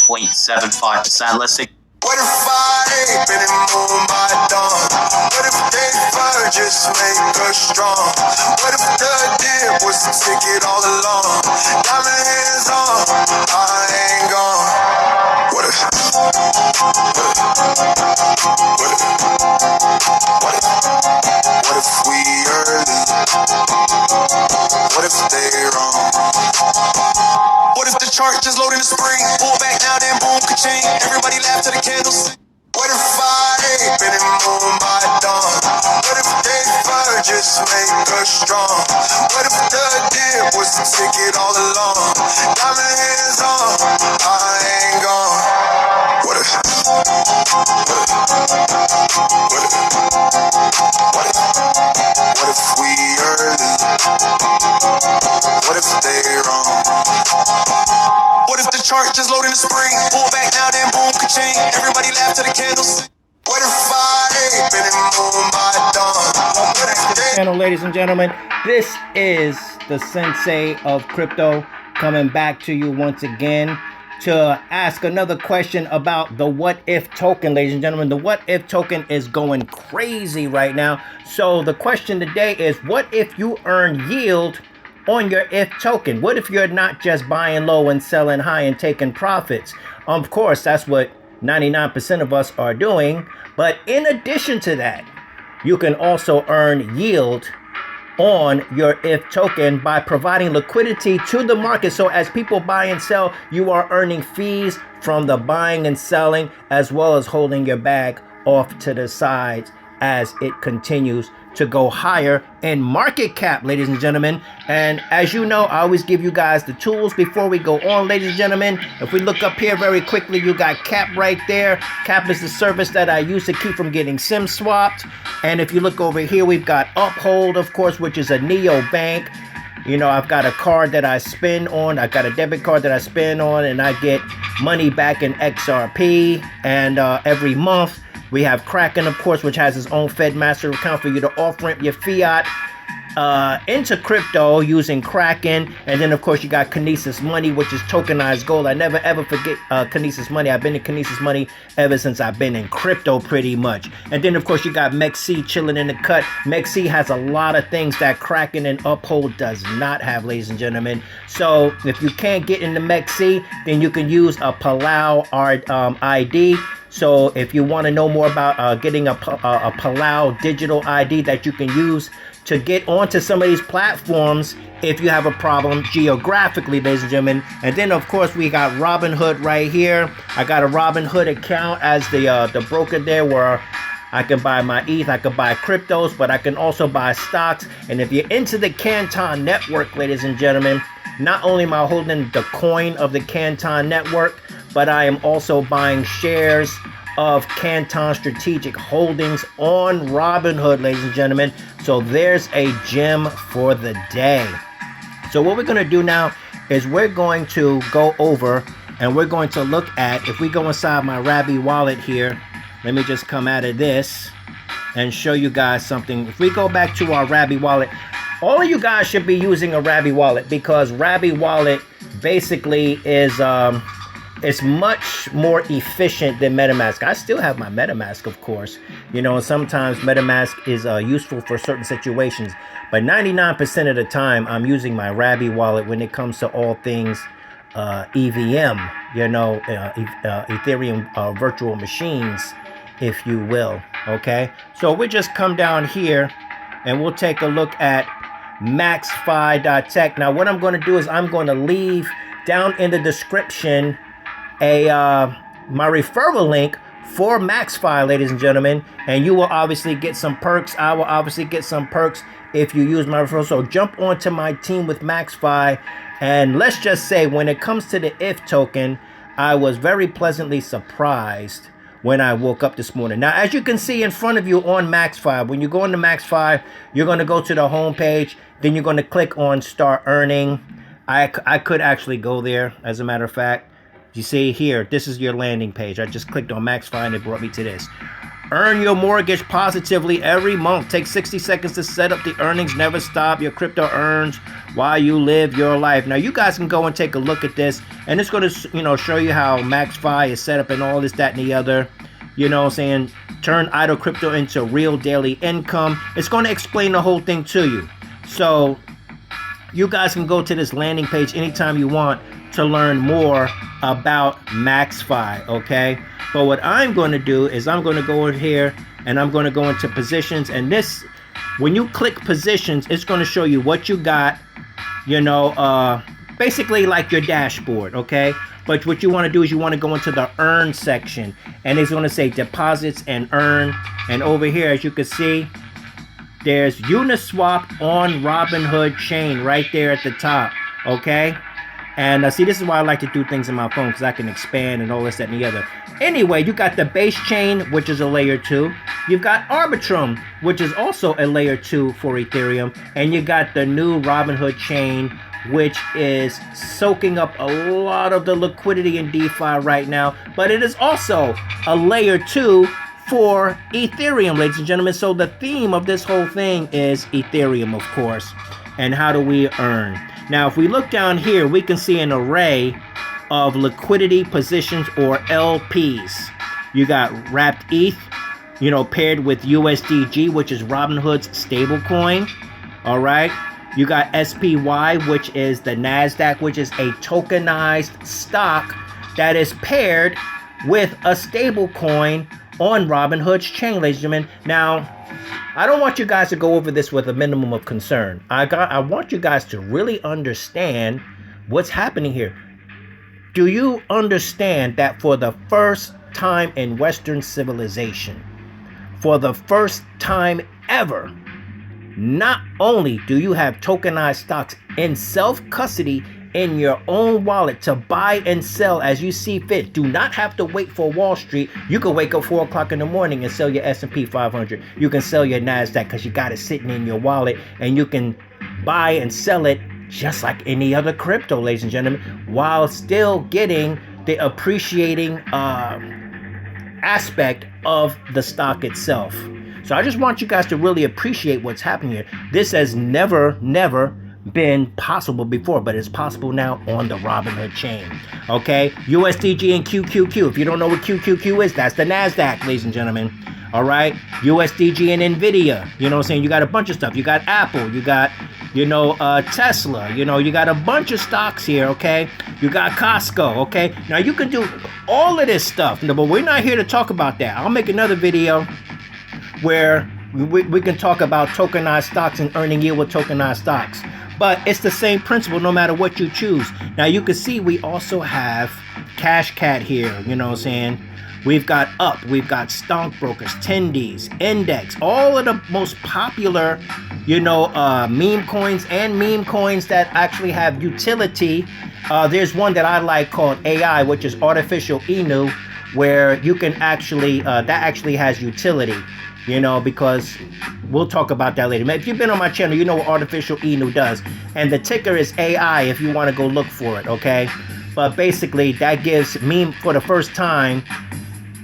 9.75%. Let's take. What if I ain't been in moon by dawn? What if they fire just make us strong? What if the dip was the ticket all along? Diamond hands on, I ain't gone. What if? What if we early? What if they wrong? What if the chart just loaded in the spring? Pull back now, then boom, ka-ching. Everybody laugh to the candles. What if I ain't been in moon by dawn? What if they fire just make us strong? What if the dip was the ticket all along? Diamond hands on, I ain't gone. What if? What if we early? What if they wrong? What if the chart just loaded in the spring? Pull back now, then boom, ka-ching. Everybody laugh to the candles. What if I ain't been in moon by dawn? What if they... Channel, ladies and gentlemen, this is the Sensei of Crypto coming back to you once again to ask another question about the what if token, ladies and gentlemen. The what if token is going crazy right now. So the question today is, what if you earn yield on your if token? What if you're not just buying low and selling high and taking profits? Of course, that's what 99% of us are doing. But in addition to that, you can also earn yield on your if token by providing liquidity to the market. So as people buy and sell, you are earning fees from the buying and selling, as well as holding your bag off to the sides as it continues to go higher in market cap, ladies and gentlemen. And as you know, I always give you guys the tools before we go on, ladies and gentlemen. If we look up here very quickly, you got Cap right there. Cap is the service that I use to keep from getting SIM swapped. And if you look over here, we've got Uphold, of course, which is a neo bank. You know, I've got a card that I spend on. I got a debit card that I spend on, and I get money back in XRP. And every month, we have KRAKEN, of course, which has its own Fed Master account for you to off-ramp your fiat into crypto using KRAKEN. And then, of course, you got Kinesis Money, which is tokenized gold. I never, ever forget Kinesis Money. I've been in Kinesis Money ever since I've been in crypto, pretty much. And then, of course, you got MEXC chilling in the cut. MEXC has a lot of things that KRAKEN and Uphold does not have, ladies and gentlemen. So if you can't get into MEXC, then you can use a Palau ID. So if you want to know more about getting a Palau digital ID that you can use to get onto some of these platforms if you have a problem geographically, ladies and gentlemen. And then, of course, we got Robinhood right here. I got a Robinhood account as the broker there, where I can buy my ETH, I can buy cryptos, but I can also buy stocks. And if you're into the Canton network, ladies and gentlemen, not only am I holding the coin of the Canton network, but I am also buying shares of Canton Strategic Holdings on Robinhood, ladies and gentlemen. So there's a gem for the day. So what we're going to do now is we're going to go over and we're going to look at, if we go inside my Rabby wallet here, let me just come out of this and show you guys something. If we go back to our Rabby wallet, all of you guys should be using a Rabby wallet, because Rabby wallet basically is it's much more efficient than MetaMask. I still have my MetaMask, of course, you know, and sometimes MetaMask is useful for certain situations, but 99% of the time I'm using my Rabby wallet when it comes to all things EVM, you know, Ethereum virtual machines, if you will. Okay, so we just come down here and we'll take a look at maxfi.tech. Now what I'm going to do is I'm going to leave down in the description my referral link for MaxFi, ladies and gentlemen, and you will obviously get some perks. I will obviously get some perks if you use my referral. So jump onto my team with MaxFi, and let's just say, when it comes to the if token, I was very pleasantly surprised when I woke up this morning. Now, as you can see in front of you on MaxFi, when you go into MaxFi, you're going to go to the home page, then you're going to click on Start Earning. I could actually go there, as a matter of fact. You see here, this is your landing page. I just clicked on MaxFi and it brought me to this. Earn your mortgage positively every month. Take 60 seconds to set up the earnings. Never stop. Your crypto earns while you live your life. Now, you guys can go and take a look at this, and it's going to, show you how MEXC is set up and all this, that, and the other. Saying turn idle crypto into real daily income. It's going to explain the whole thing to you. So you guys can go to this landing page anytime you want to learn more about MEXC, okay? But what I'm going to do is I'm going to go in here and I'm going to go into positions. And this, when you click positions, it's going to show you what you got, basically like your dashboard, okay? But what you want to do is you want to go into the earn section. And it's going to say deposits and earn. And over here, as you can see, there's Uniswap on Robinhood chain right there at the top, okay? And see, this is why I like to do things in my phone, because I can expand and all this, that, and the other. Anyway, you got the base chain, which is a layer 2. You've got Arbitrum, which is also a layer 2 for Ethereum. And you got the new Robinhood chain, which is soaking up a lot of the liquidity in DeFi right now. But it is also a layer 2 for Ethereum, ladies and gentlemen. So the theme of this whole thing is Ethereum, of course. And how do we earn? Now, if we look down here, we can see an array of liquidity positions, or LPs. You got wrapped ETH, paired with USDG, which is Robinhood's stablecoin. All right. You got SPY, which is the NASDAQ, which is a tokenized stock that is paired with a stablecoin on Robinhood's chain, ladies and gentlemen. Now, I don't want you guys to go over this with a minimum of concern. I want you guys to really understand what's happening here. Do you understand that for the first time in Western civilization, for the first time ever, not only do you have tokenized stocks in self-custody in your own wallet to buy and sell as you see fit. Do not have to wait for Wall Street. You can wake up 4 o'clock in the morning and sell your S&P 500. You can sell your NASDAQ because you got it sitting in your wallet, and you can buy and sell it just like any other crypto, ladies and gentlemen, while still getting the appreciating aspect of the stock itself. So I just want you guys to really appreciate what's happening here. This has never been possible before, but it's possible now on the Robinhood chain. Okay, USDG and QQQ. If you don't know what QQQ is, that's the NASDAQ, ladies and gentlemen. All right, USDG and Nvidia. You know what I'm saying? You got a bunch of stuff. You got Apple. You got, Tesla. You got a bunch of stocks here. Okay, you got Costco. Okay, now you can do all of this stuff, but we're not here to talk about that. I'll make another video where we can talk about tokenized stocks and earning yield with tokenized stocks. But it's the same principle no matter what you choose. Now you can see we also have Cash Cat here. You know what I'm saying? We've got Up, we've got Stockbrokers, Tendies, Index, all of the most popular, meme coins and meme coins that actually have utility. There's one that I like called AI, which is Artificial Inu, where you can actually, that actually has utility. Because we'll talk about that later. If you've been on my channel, you know what Artificial Inu does. And the ticker is AI if you want to go look for it, okay? But basically, that gives for the first time,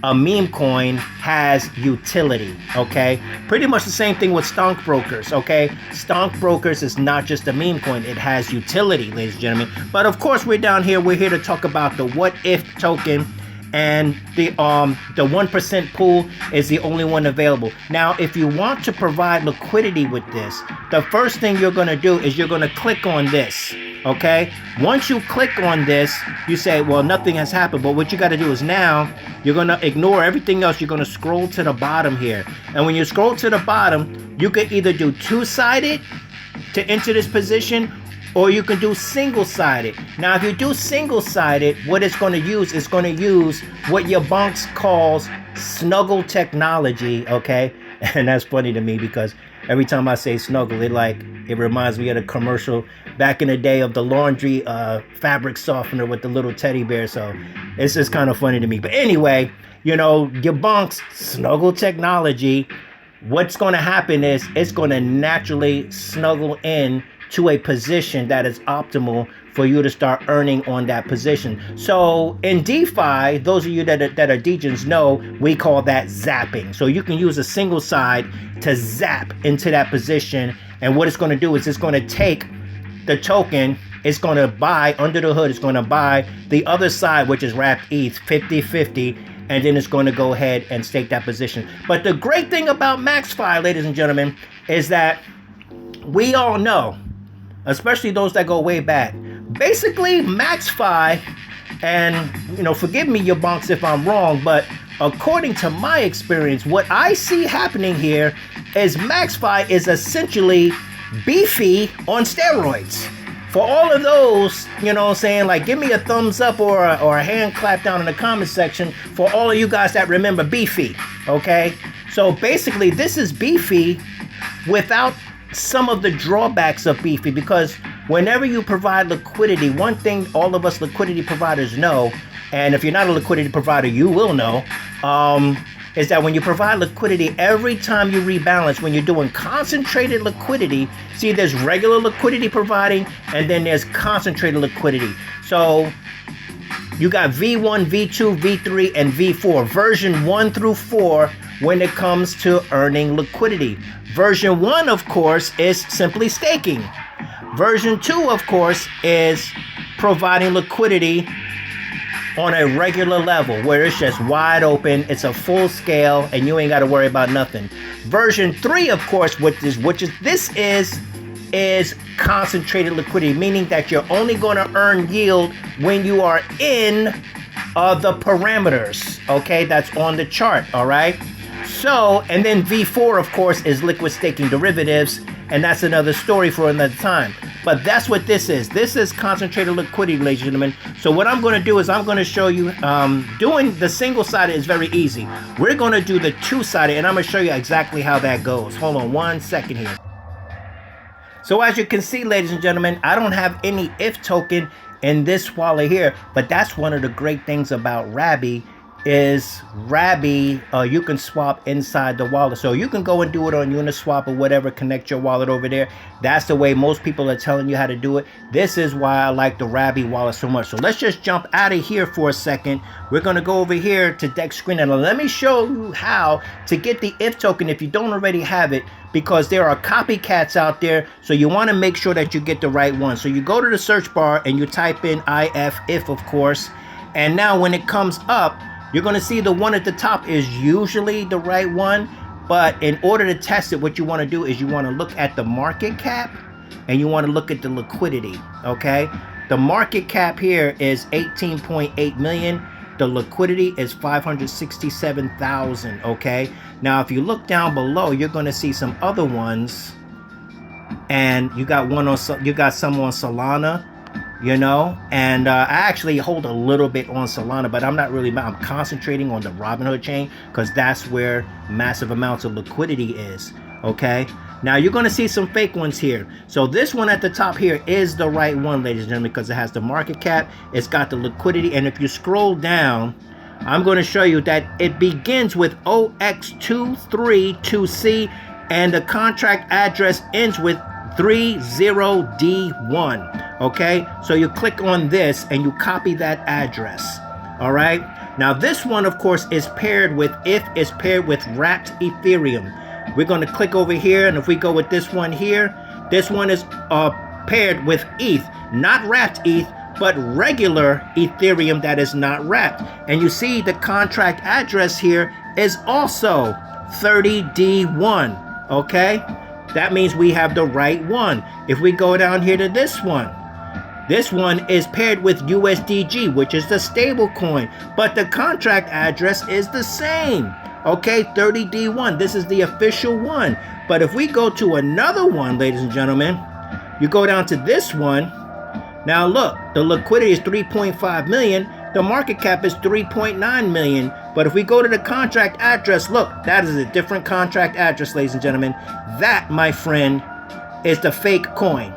a meme coin has utility, okay? Pretty much the same thing with Stockbrokers, okay? Stockbrokers is not just a meme coin. It has utility, ladies and gentlemen. But of course, we're here to talk about the What If token. And the 1% pool is the only one available. Now, if you want to provide liquidity with this, the first thing you're going to do is you're going to click on this, okay? Once you click on this, you say, well, nothing has happened. But what you got to do is now you're going to ignore everything else. You're going to scroll to the bottom here. And when you scroll to the bottom, you can either do two-sided to enter this position, or you can do single-sided. Now, if you do single-sided, what it's going to use is going to use what your banks calls snuggle technology, okay? And that's funny to me because every time I say snuggle, it reminds me of the commercial back in the day of the laundry fabric softener with the little teddy bear. So it's just kind of funny to me. But anyway, your banks snuggle technology. What's going to happen is it's going to naturally snuggle in to a position that is optimal for you to start earning on that position. So in DeFi, those of you that are degens know, we call that zapping. So you can use a single side to zap into that position. And what it's going to do is it's going to take the token, it's going to buy under the hood, it's going to buy the other side, which is wrapped ETH 50-50, and then it's going to go ahead and stake that position. But the great thing about MEXC, ladies and gentlemen, is that we all know, especially those that go way back, basically MEXC, and forgive me, your bunks, if I'm wrong, but according to my experience, what I see happening here is MEXC is essentially beefy on steroids. For all of those, saying, like, give me a thumbs up or a hand clap down in the comment section for all of you guys that remember beefy, okay? So basically, this is beefy without some of the drawbacks of beefy, because whenever you provide liquidity, one thing all of us liquidity providers know, and if you're not a liquidity provider, you will know, is that when you provide liquidity, every time you rebalance, when you're doing concentrated liquidity, see, there's regular liquidity providing, and then there's concentrated liquidity. So you got V1, V2, V3, and V4, version 1 through 4 when it comes to earning liquidity. Version 1, of course, is simply staking. Version 2, of course, is providing liquidity on a regular level where it's just wide open, it's a full scale, and you ain't got to worry about nothing. Version 3, of course, this is concentrated liquidity, meaning that you're only going to earn yield when you are in the parameters, okay, that's on the chart, all right? So, and then V4, of course, is liquid staking derivatives, and that's another story for another time. But that's what this is. This is concentrated liquidity, ladies and gentlemen. So what I'm going to do is I'm going to show you, doing the single-sided is very easy. We're going to do the two-sided, and I'm going to show you exactly how that goes. Hold on 1 second here. So as you can see, ladies and gentlemen, I don't have any ETH token in this wallet here, but that's one of the great things about Rabby, is Rabby, you can swap inside the wallet. So you can go and do it on Uniswap or whatever, connect your wallet over there. That's the way most people are telling you how to do it. This is why I like the Rabby wallet so much. So let's just jump out of here for a second. We're going to go over here to Dex Screen, and let me show you how to get the ETH token if you don't already have it, because there are copycats out there. So you want to make sure that you get the right one. So you go to the search bar and you type in if, of course. And now when it comes up, you're going to see the one at the top is usually the right one. But in order to test it, what you want to do is you want to look at the market cap and you want to look at the liquidity. Okay. The market cap here is 18.8 million. The liquidity is 567,000. Okay. Now, if you look down below, you're going to see some other ones. And you got some on Solana. And I actually hold a little bit on Solana, but I'm concentrating on the Robinhood chain because that's where massive amounts of liquidity is. Okay, now you're going to see some fake ones here. So this one at the top here is the right one, ladies and gentlemen, because it has the market cap, it's got the liquidity, and if you scroll down, I'm going to show you that it begins with OX232C and the contract address ends with 30D1. Okay, so you click on this and you copy that address. All right, now this one, of course, is paired with wrapped Ethereum. We're going to click over here, and if we go with this one here, this one is paired with ETH, not wrapped ETH, but regular Ethereum that is not wrapped. And you see the contract address here is also 30D1. Okay, that means we have the right one. If we go down here to this one is paired with USDG, which is the stable coin, but the contract address is the same. Okay, 30D1, this is the official one. But if we go to another one, ladies and gentlemen, you go down to this one. Now look, the liquidity is 3.5 million. The market cap is 3.9 million. But if we go to the contract address, look, that is a different contract address, ladies and gentlemen. That, my friend, is the fake coin.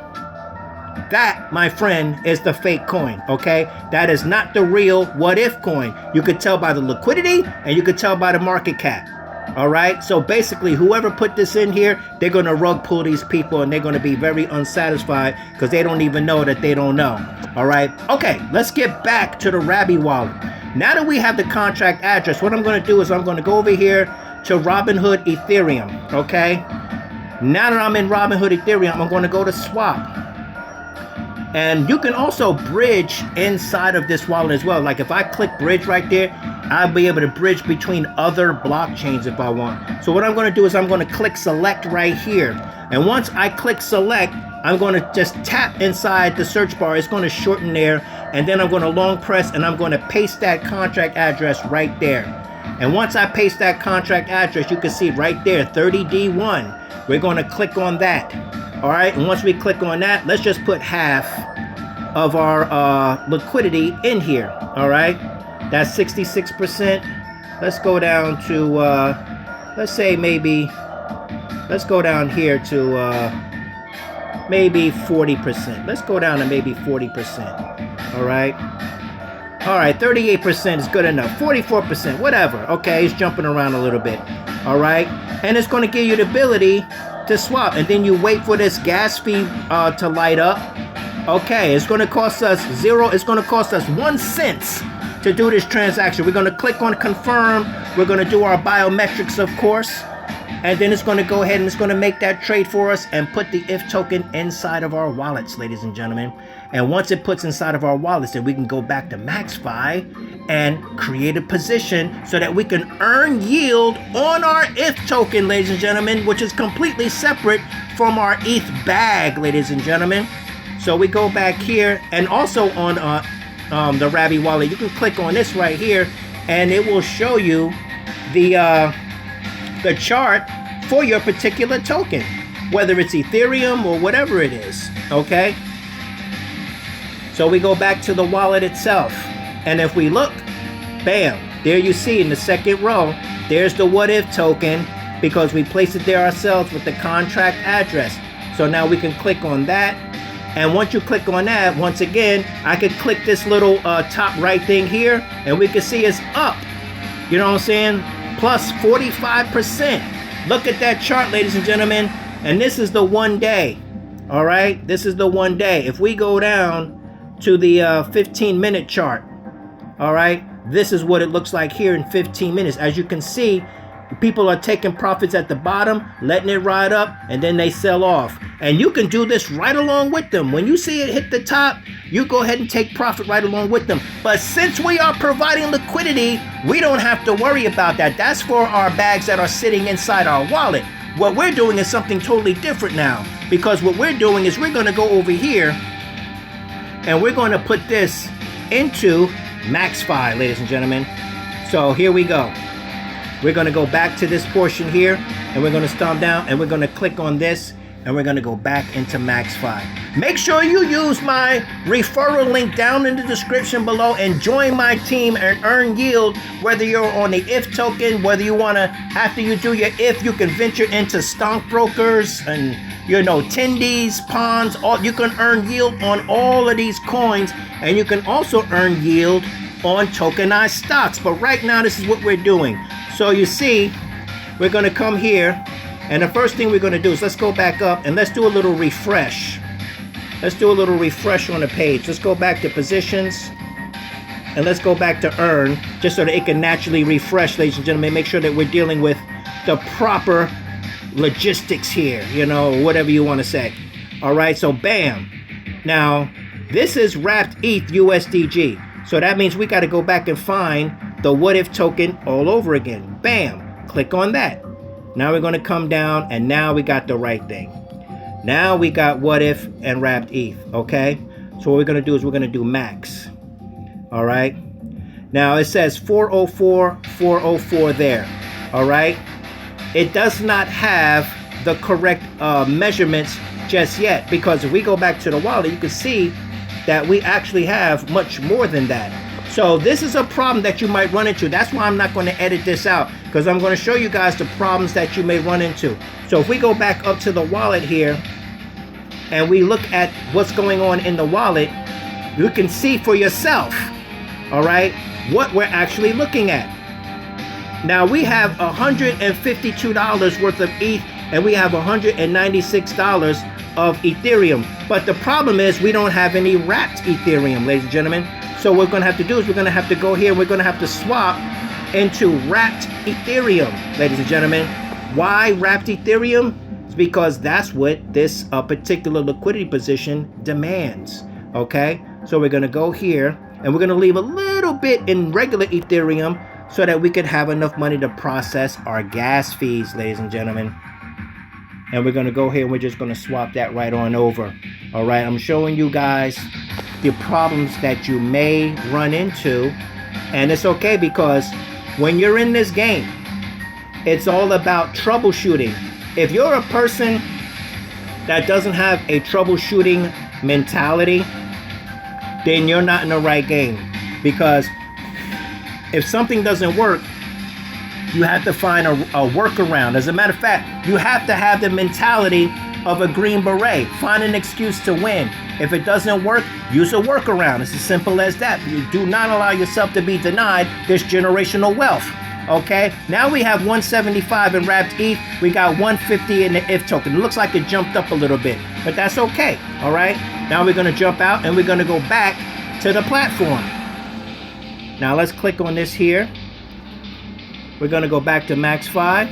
That, my friend, is the fake coin, okay? That is not the real what if coin. You could tell by the liquidity and you could tell by the market cap. All right, so basically whoever put this in here, they're going to rug pull these people, and they're going to be very unsatisfied because they don't even know that they don't know. All right, okay, let's get back to the Rabby wallet. Now that we have the contract address, what I'm going to do is I'm going to go over here to Robinhood Ethereum. Okay, now that I'm in Robinhood Ethereum, I'm going to go to swap. And you can also bridge inside of this wallet as well. Like if I click bridge right there, I'll be able to bridge between other blockchains if I want. So what I'm going to do is I'm going to click select right here. And once I click select, I'm going to just tap inside the search bar. It's going to shorten there. And then I'm going to long press and I'm going to paste that contract address right there. And once I paste that contract address, you can see right there, 30D1. We're going to click on that. All right, and once we click on that, let's just put half of our liquidity in here. All right, that's 66%. Let's go down to, let's say maybe, let's go down here to maybe 40%. Let's go down to maybe 40%. All right. All right, 38% is good enough. 44%, whatever. Okay, it's jumping around a little bit. All right, and it's going to give you the ability to swap, and then you wait for this gas fee to light up. Okay, it's going to cost us it's going to cost us 1 cent to do this transaction. We're going to click on confirm. We're going to do our biometrics, of course, and then it's going to go ahead and it's going to make that trade for us and put the IF token inside of our wallets, ladies and gentlemen. And once it puts inside of our wallets, then we can go back to MEXC and create a position so that we can earn yield on our IF token, ladies and gentlemen, which is completely separate from our ETH bag, ladies and gentlemen. So we go back here, and also on the Rabby wallet, you can click on this right here, and it will show you the chart for your particular token, whether it's Ethereum or whatever it is. Okay. So we go back to the wallet itself, and if we look, bam, there you see in the second row, there's the what if token because we placed it there ourselves with the contract address. So now we can click on that, and once you click on that, once again, I could click this little top right thing here, and we can see it's up. You know what I'm saying? Plus 45%. Look at that chart, ladies and gentlemen, and this is the 1 day. All right, this is the 1 day. If we go down to the 15-minute chart, all right, this is what it looks like here in 15 minutes. As you can see, people are taking profits at the bottom, letting it ride up, and then they sell off. And you can do this right along with them. When you see it hit the top, you go ahead and take profit right along with them. But since we are providing liquidity, we don't have to worry about that. That's for our bags that are sitting inside our wallet. What we're doing is something totally different now, because what we're doing is we're going to go over here and we're going to put this into MEXC, ladies and gentlemen. So here we go. We're going to go back to this portion here, and we're going to stomp down, and we're going to click on this, and we're going to go back into MEXC. Make sure you use my referral link down in the description below and join my team and earn yield, whether you're on the IF token, whether you want to, after you do your IF, you can venture into stockbrokers and, you know, tendies, ponds. You can earn yield on all of these coins, and you can also earn yield on tokenized stocks. But right now, this is what we're doing. So you see, we're going to come here, and the first thing we're going to do is let's go back up and let's do a little refresh. Let's do a little refresh on the page. Let's go back to positions, and let's go back to earn, just so that it can naturally refresh, ladies and gentlemen. Make sure that we're dealing with the proper logistics here, you know, whatever you want to say. All right, so bam. Now, this is wrapped ETH USDG. So that means we got to go back and find the what if token all over again. Bam, click on that. Now we're going to come down, and now we got the right thing. Now we got what if and wrapped ETH. Okay, so what we're going to do is we're going to do max. All right, now it says 404 404 there. All right, it does not have the correct measurements just yet, because if we go back to the wallet, you can see that we actually have much more than that. So this is a problem that you might run into. That's why I'm not going to edit this out, because I'm going to show you guys the problems that you may run into. So if we go back up to the wallet here and we look at what's going on in the wallet, you can see for yourself, all right, what we're actually looking at. Now we have $152 worth of ETH, and we have $196 of Ethereum. But the problem is we don't have any wrapped Ethereum, ladies and gentlemen. So what we're going to have to do is we're going to have to go here and we're going to have to swap into wrapped Ethereum, ladies and gentlemen. Why wrapped Ethereum? It's because that's what this particular liquidity position demands. Okay, so we're going to go here and we're going to leave a little bit in regular Ethereum so that we could have enough money to process our gas fees, ladies and gentlemen. And we're going to go here and we're just going to swap that right on over. All right, I'm showing you guys the problems that you may run into, and it's okay because when you're in this game, it's all about troubleshooting. If you're a person that doesn't have a troubleshooting mentality, then you're not in the right game. Because if something doesn't work, you have to find a workaround. As a matter of fact, you have to have the mentality of a Green Beret. Find an excuse to win. If it doesn't work, use a workaround. It's as simple as that. You do not allow yourself to be denied this generational wealth. Okay, now we have 175 in wrapped ETH. We got 150 in the ETH token. It looks like it jumped up a little bit, but that's okay. All right, now we're going to jump out and we're going to go back to the platform. Now let's click on this here. We're going to go back to MEXC.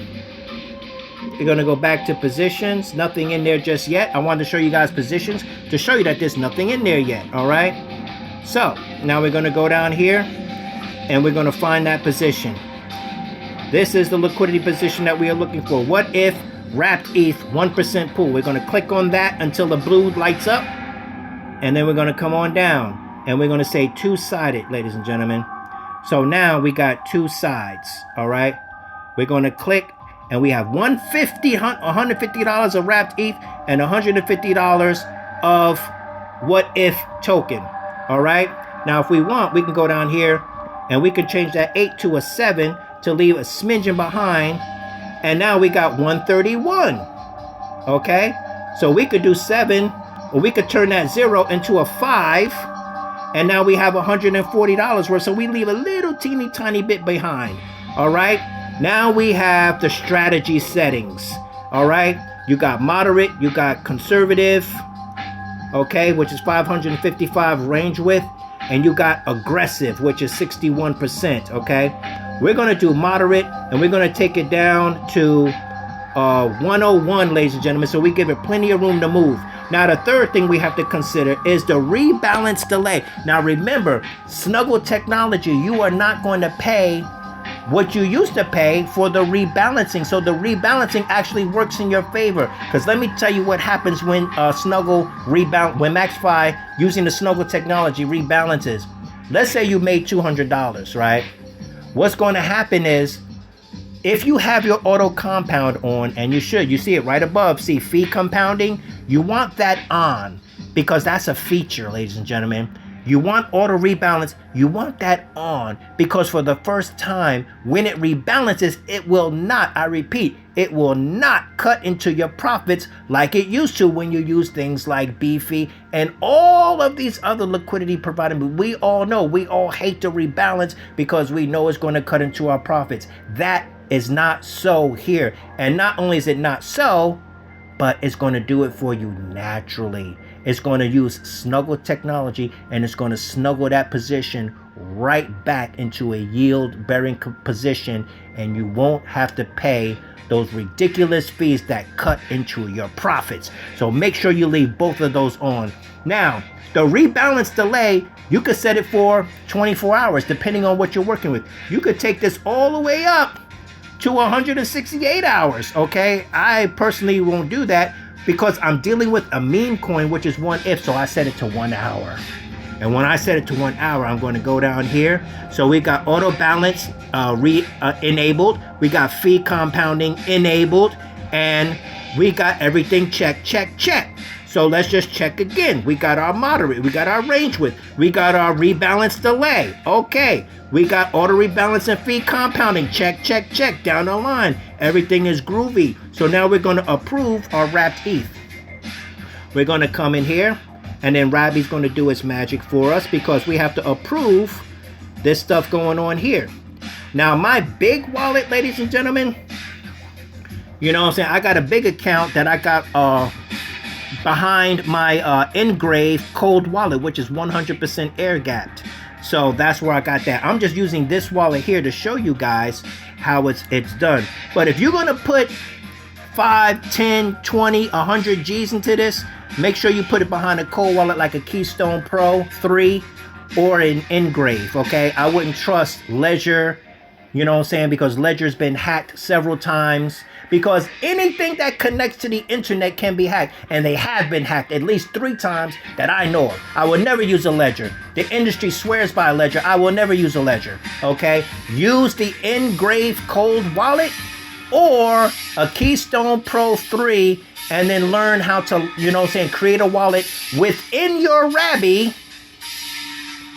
We're going to go back to positions. Nothing in there just yet. I wanted to show you guys positions to show you that there's nothing in there yet. All right, so now we're going to go down here and we're going to find that position. This is the liquidity position that we are looking for. What if wrapped ETH 1% pool? We're going to click on that until the blue lights up. And then we're going to come on down. And we're going to say two-sided, ladies and gentlemen. So now we got two sides. All right. We're going to click. And we have $150 of wrapped ETH and $150 of what if token. All right. Now, if we want, we can go down here and we can change that 8 to a 7 to leave a smidgen behind, and now we got 131. Okay, so we could do 7, or we could turn that 0 into a 5, and now we have $140 worth. So we leave a little teeny tiny bit behind. All right, now we have the strategy settings. All right, you got moderate, you got conservative, okay, which is 555 range width, and you got aggressive, which is 61%. Okay, we're going to do moderate, and we're going to take it down to 101, ladies and gentlemen, so we give it plenty of room to move. Now, the third thing we have to consider is the rebalance delay. Now, remember, Snuggle Technology, you are not going to pay what you used to pay for the rebalancing. So the rebalancing actually works in your favor. Because let me tell you what happens when Snuggle rebalance, when MEXC using the Snuggle Technology rebalances. Let's say you made $200, right? What's going to happen is, if you have your auto compound on, and you should, you see it right above, see fee compounding, you want that on, because that's a feature, ladies and gentlemen. You want auto rebalance, you want that on, because for the first time, when it rebalances, it will not, I repeat, it will not cut into your profits like it used to when you use things like BFI and all of these other liquidity providers. We all know, we all hate to rebalance because we know it's going to cut into our profits. That is not so here. And not only is it not so, but it's going to do it for you naturally. It's going to use Snuggle Technology, and it's going to snuggle that position right back into a yield bearing position, and you won't have to pay those ridiculous fees that cut into your profits. So make sure you leave both of those on. Now, the rebalance delay, you could set it for 24 hours depending on what you're working with. You could take this all the way up to 168 hours. Okay, I personally won't do that because I'm dealing with a meme coin, which is 1 if, so I set it to 1 hour. And when I set it to 1 hour, I'm going to go down here. So we got auto balance enabled. We got fee compounding enabled. And we got everything check, check, check. So let's just check again. We got our moderate. We got our range width. We got our rebalance delay. Okay. We got auto rebalance and fee compounding. Check, check, check. Down the line. Everything is groovy. So now we're going to approve our wrapped ETH. We're going to come in here. And then Robbie's going to do his magic for us because we have to approve this stuff going on here. Now, my big wallet, ladies and gentlemen, you know what I'm saying? I got a big account that I got behind my engraved cold wallet, which is 100% air gapped. So that's where I got that. I'm just using this wallet here to show you guys how it's done. But if you're gonna put 5, 10, 20, 100 G's into this, make sure you put it behind a cold wallet like a Keystone Pro 3 or an engrave, okay? I wouldn't trust Ledger, you know what I'm saying? Because Ledger's been hacked several times. Because anything that connects to the internet can be hacked. And they have been hacked at least 3 times that I know of. I will never use a Ledger. The industry swears by a Ledger. I will never use a Ledger, okay? Use the engraved cold wallet or a Keystone Pro 3 and then learn how to, you know what I'm saying, create a wallet within your Rabby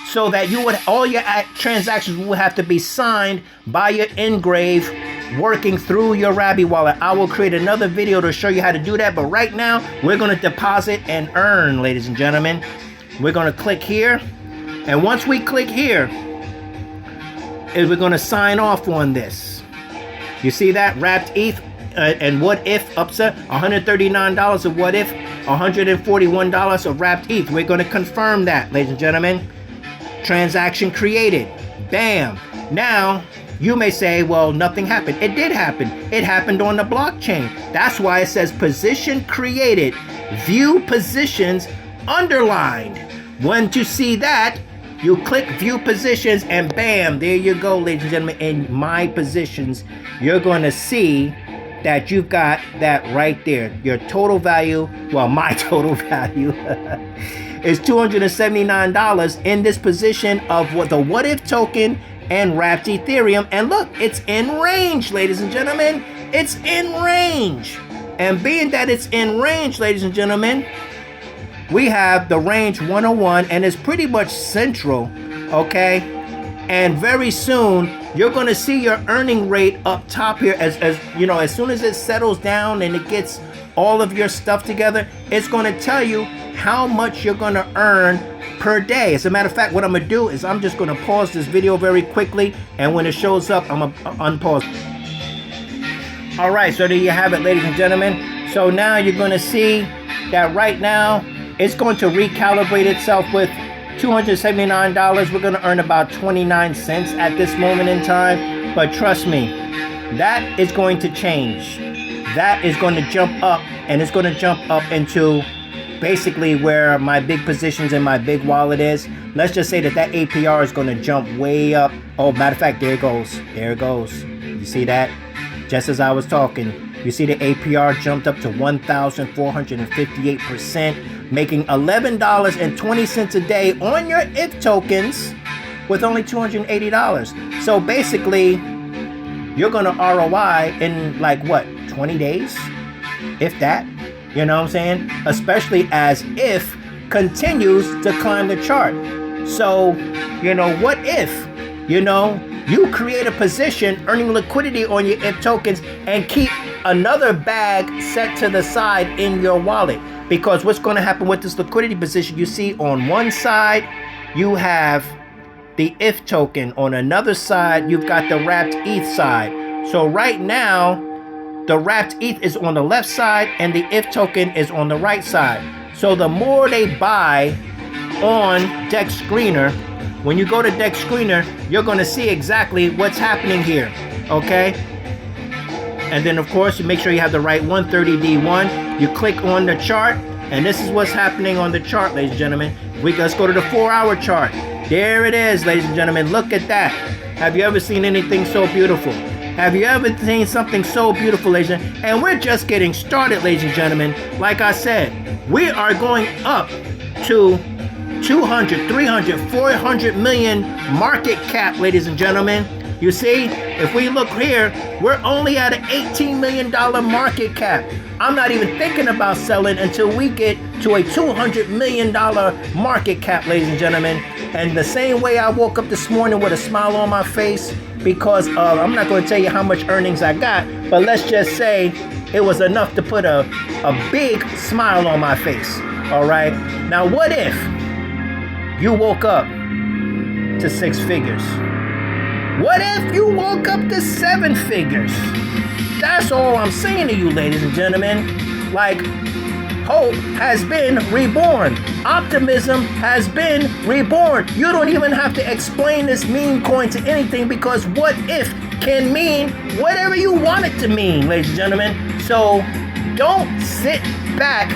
so that you would, all your transactions will have to be signed by your engrave working through your Rabby wallet. I will create another video to show you how to do that, but right now we're going to deposit and earn, ladies and gentlemen. We're going to click here, and once we click here, we're going to sign off on this. You see that? Wrapped ETH and what if upset $139 of what if, $141 of wrapped ETH. We're going to confirm that, ladies and gentlemen. Transaction created. Bam. Now you may say, well, nothing happened. It did happen. It happened on the blockchain. That's why it says position created, view positions underlined. When you see that, you click view positions and bam, there you go, ladies and gentlemen. In my positions, you're going to see that you've got that right there. Your total value, well, my total value is $279 in this position of what the what if token and wrapped Ethereum. And look, it's in range, ladies and gentlemen. It's in range. And being that it's in range, ladies and gentlemen, we have the range 101 and it's pretty much central, okay? And very soon you're going to see your earning rate up top here as you know, as soon as it settles down and it gets all of your stuff together, it's going to tell you how much you're going to earn per day. As a matter of fact, what I'm going to do is I'm just going to pause this video very quickly, and when it shows up, I'm going to unpause. All right, so there you have it, ladies and gentlemen. So now you're going to see that right now it's going to recalibrate itself with $279. We're going to earn about 29 cents at this moment in time. But trust me, that is going to change. That is going to jump up, and it's going to jump up into basically where my big positions in my big wallet is. Let's just say that APR is going to jump way up. Oh, matter of fact, there it goes. There it goes. You see that? Just as I was talking, you see the APR jumped up to 1,458%, making $11.20 a day on your ETH tokens with only $280. So basically, you're going to ROI in like what, 20 days? If that. You know what I'm saying? Especially as if continues to climb the chart. So, you know, what if, you know, you create a position earning liquidity on your ETH tokens and keep another bag set to the side in your wallet? Because what's going to happen with this liquidity position, you see on one side, you have the ETH token. On another side, you've got the wrapped ETH side. So right now, the wrapped ETH is on the left side and the ETH token is on the right side. So the more they buy on Dex Screener, when you go to Dex Screener, you're going to see exactly what's happening here, okay? And then, of course, you make sure you have the right 130D1. You click on the chart, and this is what's happening on the chart, ladies and gentlemen. Let's go to the 4-hour chart. There it is, ladies and gentlemen. Look at that. Have you ever seen anything so beautiful? Have you ever seen something so beautiful, ladies and gentlemen? And we're just getting started, ladies and gentlemen. Like I said, we are going up to 200, 300, 400 million market cap, ladies and gentlemen. You see, if we look here, we're only at an $18 million market cap. I'm not even thinking about selling until we get to a $200 million market cap, ladies and gentlemen. And the same way I woke up this morning with a smile on my face, because I'm not going to tell you how much earnings I got, but let's just say it was enough to put a big smile on my face. All right. Now, what if you woke up to 6 figures? What if you woke up to 7 figures? That's all I'm saying to you, ladies and gentlemen. Like, hope has been reborn. Optimism has been reborn. You don't even have to explain this meme coin to anything, because what if can mean whatever you want it to mean, ladies and gentlemen. So don't sit back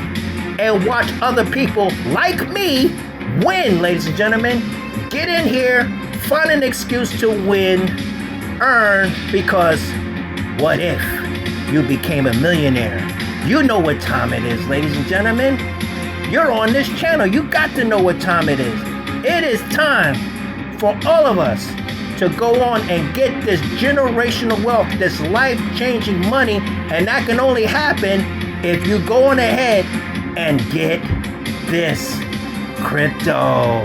and watch other people like me win, ladies and gentlemen. Get in here, find an excuse to win, earn, because what if you became a millionaire? You know what time it is, ladies and gentlemen. You're on this channel. You got to know what time it is. It is time for all of us to go on and get this generational wealth, this life-changing money, and that can only happen if you go on ahead and get this crypto.